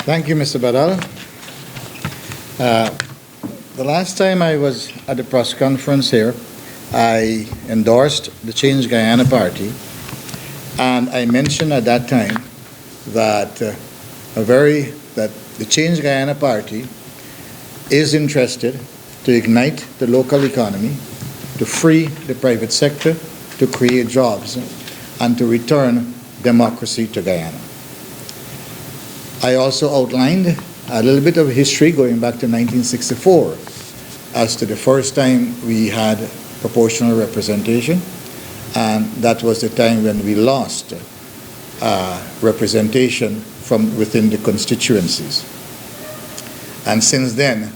Thank you, Mr. Badal. The last time I was at the press conference here, I endorsed the Change Guyana Party, and I mentioned at that time that that the Change Guyana Party is interested to ignite the local economy, to free the private sector, to create jobs, and to return democracy to Guyana. I also outlined a little bit of history going back to 1964 as to the first time we had proportional representation, and that was the time when we lost representation from within the constituencies. And since then,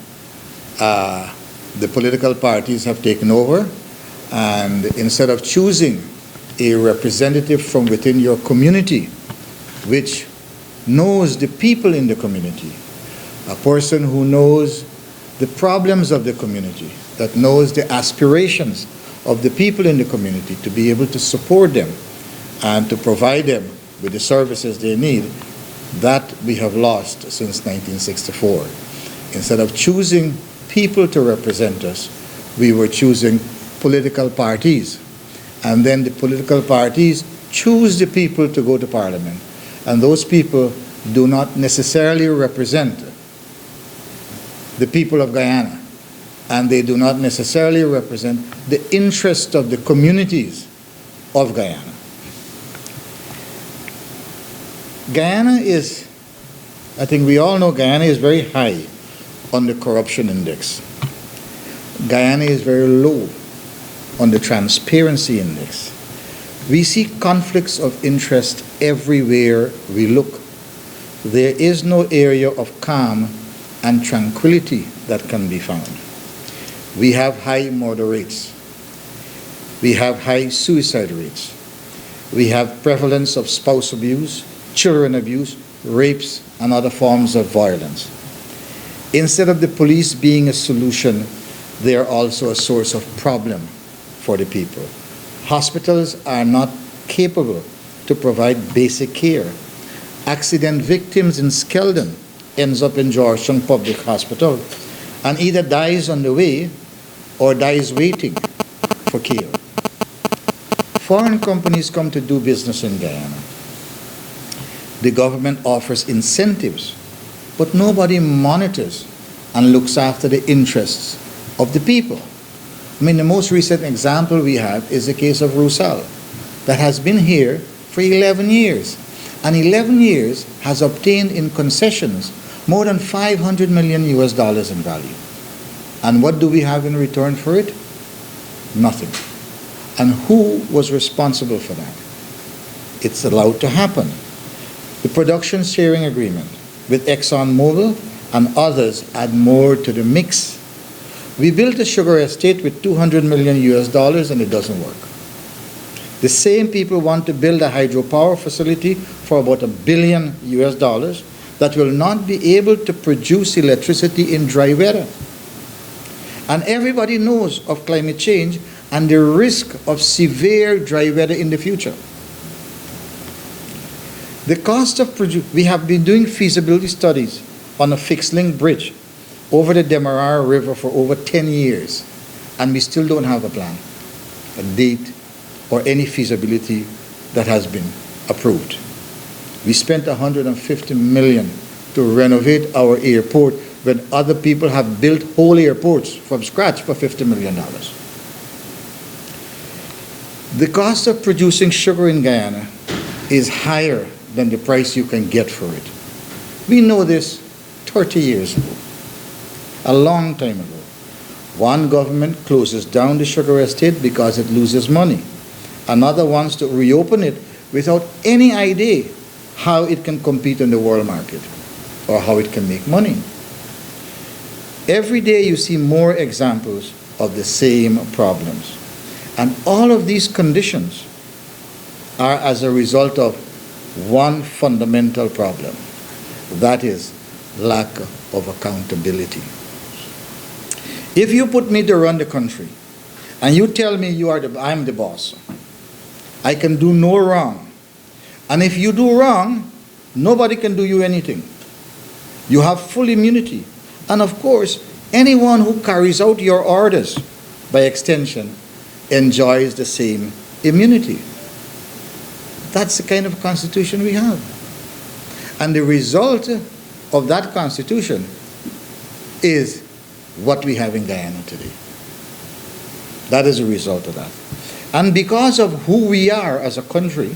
the political parties have taken over, and instead of choosing a representative from within your community, which knows the people in the community, a person who knows the problems of the community, that knows the aspirations of the people in the community, to be able to support them and to provide them with the services they need, that we have lost since 1964. Instead of choosing people to represent us, we were choosing political parties. And then the political parties choose the people to go to Parliament. And those people do not necessarily represent the people of Guyana, and they do not necessarily represent the interest of the communities of Guyana. Guyana is, I think we all know, Guyana is very high on the corruption index. Guyana is very low on the transparency index. We see conflicts of interest everywhere we look. There is no area of calm and tranquility that can be found. We have high murder rates. We have high suicide rates. We have prevalence of spouse abuse, children abuse, rapes, and other forms of violence. Instead of the police being a solution, they are also a source of problem for the people. Hospitals are not capable to provide basic care. Accident victims in Skeldon ends up in Georgetown Public Hospital and either dies on the way or dies waiting for care. Foreign companies come to do business in Guyana. The government offers incentives, but nobody monitors and looks after the interests of the people. I mean, the most recent example we have is the case of Rusal, that has been here for 11 years. And 11 years has obtained in concessions more than $500 million in value. And what do we have in return for it? Nothing. And who was responsible for that? It's allowed to happen. The production sharing agreement with ExxonMobil and others add more to the mix. We built a sugar estate with $200 million and it doesn't work. The same people want to build a hydropower facility for about $1 billion that will not be able to produce electricity in dry weather. And everybody knows of climate change and the risk of severe dry weather in the future. The cost of we have been doing feasibility studies on a fixed link bridge over the Demerara River for over 10 years, and we still don't have a plan, a date, or any feasibility that has been approved. We spent $150 million to renovate our airport when other people have built whole airports from scratch for $50 million. The cost of producing sugar in Guyana is higher than the price you can get for it. We know this 30 years ago, a long time ago. One government closes down the sugar estate because it loses money. Another wants to reopen it without any idea how it can compete in the world market or how it can make money. Every day you see more examples of the same problems. And all of these conditions are as a result of one fundamental problem. That is lack of accountability. If you put me to run the country and you tell me I'm the boss, I can do no wrong. And if you do wrong, nobody can do you anything. You have full immunity. And of course, anyone who carries out your orders, by extension, enjoys the same immunity. That's the kind of constitution we have. And the result of that constitution is what we have in Guyana today. That is a result of that. And because of who we are as a country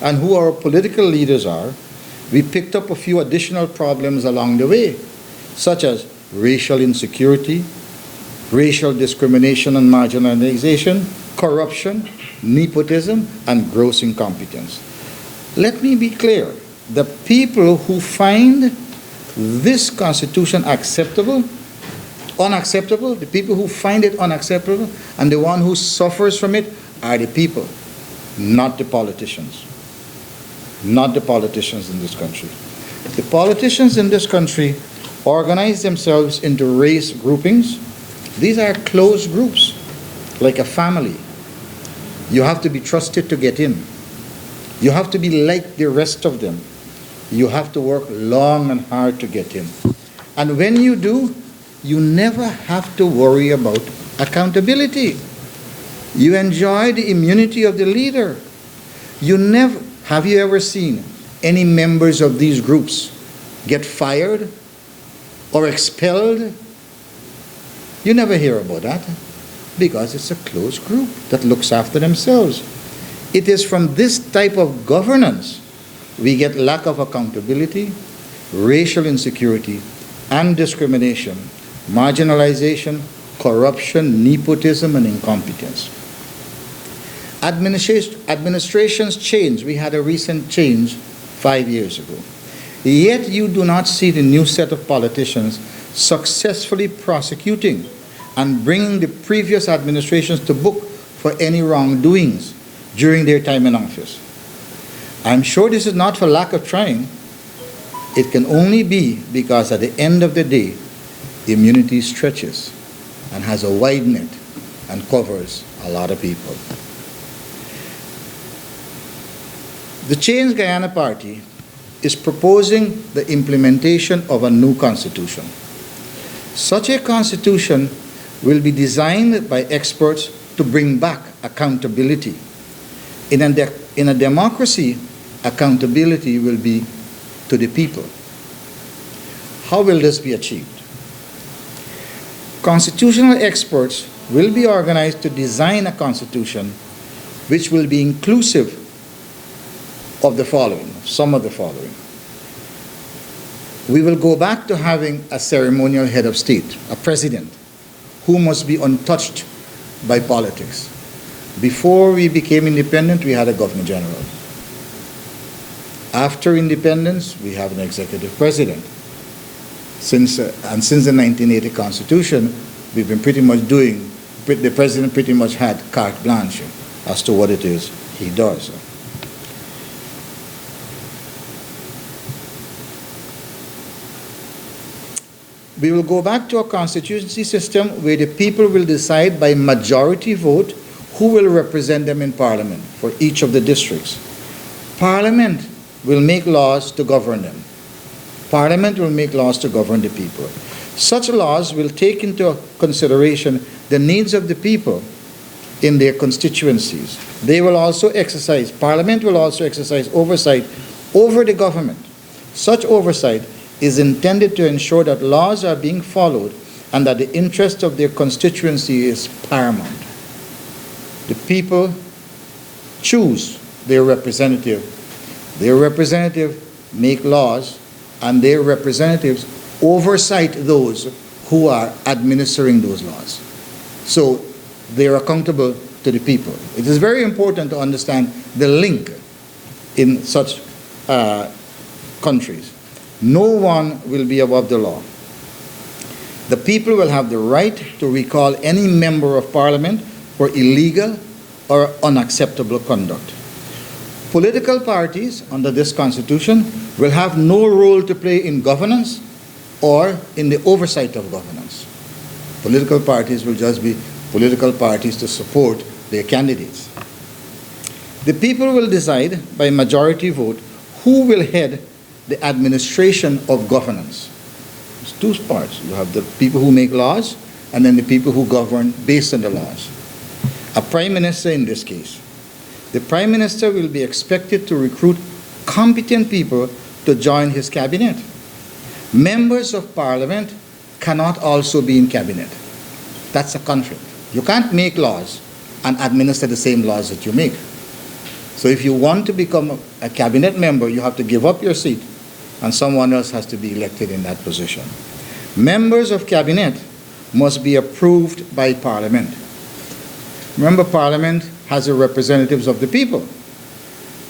and who our political leaders are, we picked up a few additional problems along the way, such as racial insecurity, racial discrimination and marginalization, corruption, nepotism, and gross incompetence. Let me be clear. The people who find this constitution unacceptable, the people who find it unacceptable, and the one who suffers from it are the people, not the politicians. Not the politicians in this country. The politicians in this country organize themselves into race groupings. These are closed groups, like a family. You have to be trusted to get in. You have to be like the rest of them. You have to work long and hard to get in. And when you do, you never have to worry about accountability. You enjoy the immunity of the leader. Have you ever seen any members of these groups get fired or expelled? You never hear about that because it's a closed group that looks after themselves. It is from this type of governance we get lack of accountability, racial insecurity, and discrimination, marginalization, corruption, nepotism, and incompetence. Administrations change. We had a recent change 5 years ago. Yet you do not see the new set of politicians successfully prosecuting and bringing the previous administrations to book for any wrongdoings during their time in office. I'm sure this is not for lack of trying. It can only be because at the end of the day, immunity stretches and has a wide net and covers a lot of people. The Change Guyana Party is proposing the implementation of a new constitution. Such a constitution will be designed by experts to bring back accountability. In a democracy, accountability will be to the people. How will this be achieved? Constitutional experts will be organized to design a constitution which will be inclusive of the following, some of the following. We will go back to having a ceremonial head of state, a president, who must be untouched by politics. Before we became independent, we had a governor general. After independence, we have an executive president. Since the 1980 Constitution, we've been pretty much the president pretty much had carte blanche as to what it is he does. We will go back to a constituency system where the people will decide by majority vote who will represent them in Parliament for each of the districts. Parliament will make laws to govern them. Parliament will make laws to govern the people. Such laws will take into consideration the needs of the people in their constituencies. Parliament will also exercise oversight over the government. Such oversight is intended to ensure that laws are being followed and that the interest of their constituency is paramount. The people choose their representative. Their representative make laws, and their representatives oversight those who are administering those laws. So they are accountable to the people. It is very important to understand the link in such countries. No one will be above the law. The people will have the right to recall any member of Parliament for illegal or unacceptable conduct. Political parties under this constitution will have no role to play in governance or in the oversight of governance. Political parties will just be political parties to support their candidates. The people will decide by majority vote who will head the administration of governance. It's two parts. You have the people who make laws and then the people who govern based on the laws. A prime minister in this case. The prime minister will be expected to recruit competent people to join his cabinet. Members of parliament cannot also be in cabinet. That's a conflict. You can't make laws and administer the same laws that you make. So if you want to become a cabinet member, you have to give up your seat and someone else has to be elected in that position. Members of cabinet must be approved by parliament. Remember, parliament has the representatives of the people.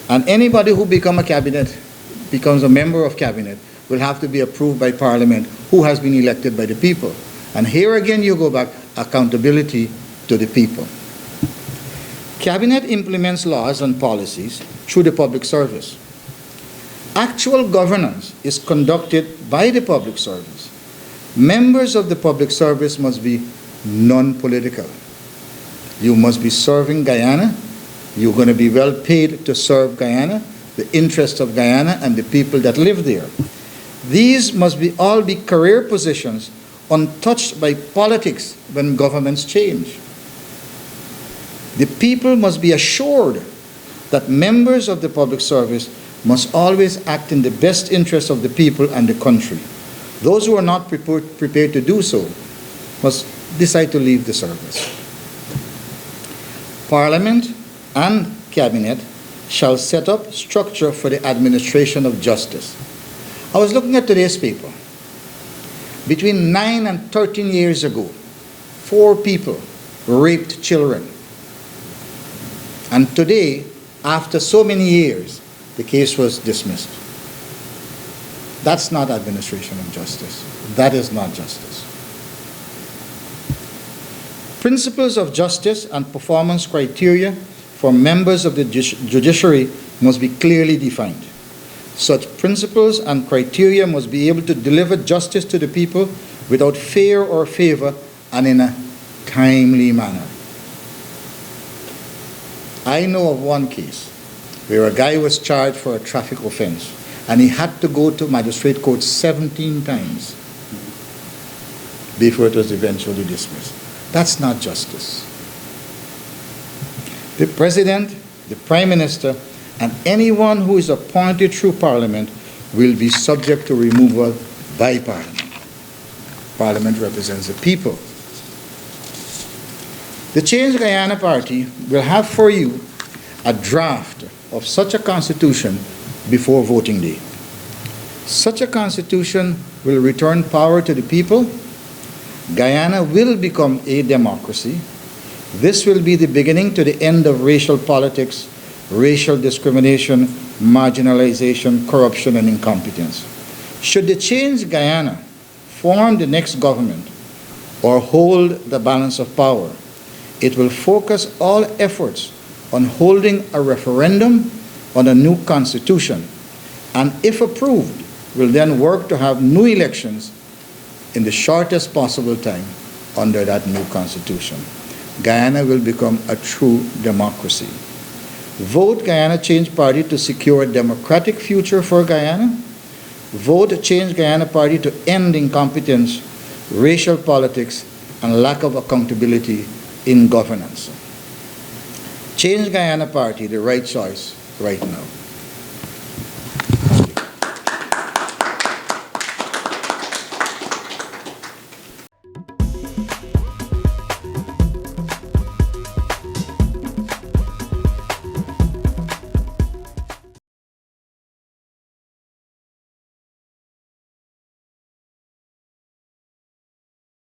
And anybody who becomes a member of cabinet will have to be approved by parliament who has been elected by the people. And here again you go back, accountability to the people. Cabinet implements laws and policies through the public service. Actual governance is conducted by the public service. Members of the public service must be non-political. You must be serving Guyana. You're going to be well paid to serve Guyana, the interests of Guyana and the people that live there. These must all be career positions untouched by politics when governments change. The people must be assured that members of the public service must always act in the best interest of the people and the country. Those who are not prepared to do so must decide to leave the service. Parliament and cabinet shall set up structure for the administration of justice. I was looking at today's paper. Between 9 and 13 years ago, 4 people raped children. And today, after so many years, the case was dismissed. That's not administration of justice. That is not justice. Principles of justice and performance criteria for members of the judiciary must be clearly defined. Such principles and criteria must be able to deliver justice to the people without fear or favor and in a timely manner. I know of one case where a guy was charged for a traffic offense and he had to go to magistrate court 17 times before it was eventually dismissed. That's not justice. The president, the prime minister, and anyone who is appointed through parliament will be subject to removal by parliament. Parliament represents the people. The Change Guyana Party will have for you a draft of such a constitution before voting day. Such a constitution will return power to the people. Guyana will become a democracy. This will be the beginning to the end of racial politics, racial discrimination, marginalization, corruption, and incompetence. Should the Change Guyana form the next government or hold the balance of power, it will focus all efforts on holding a referendum on a new constitution, and if approved, will then work to have new elections in the shortest possible time under that new constitution. Guyana will become a true democracy. Vote Guyana Change Party to secure a democratic future for Guyana. Vote Change Guyana Party to end incompetence, racial politics, and lack of accountability in governance. Change Guyana Party, the right choice right now.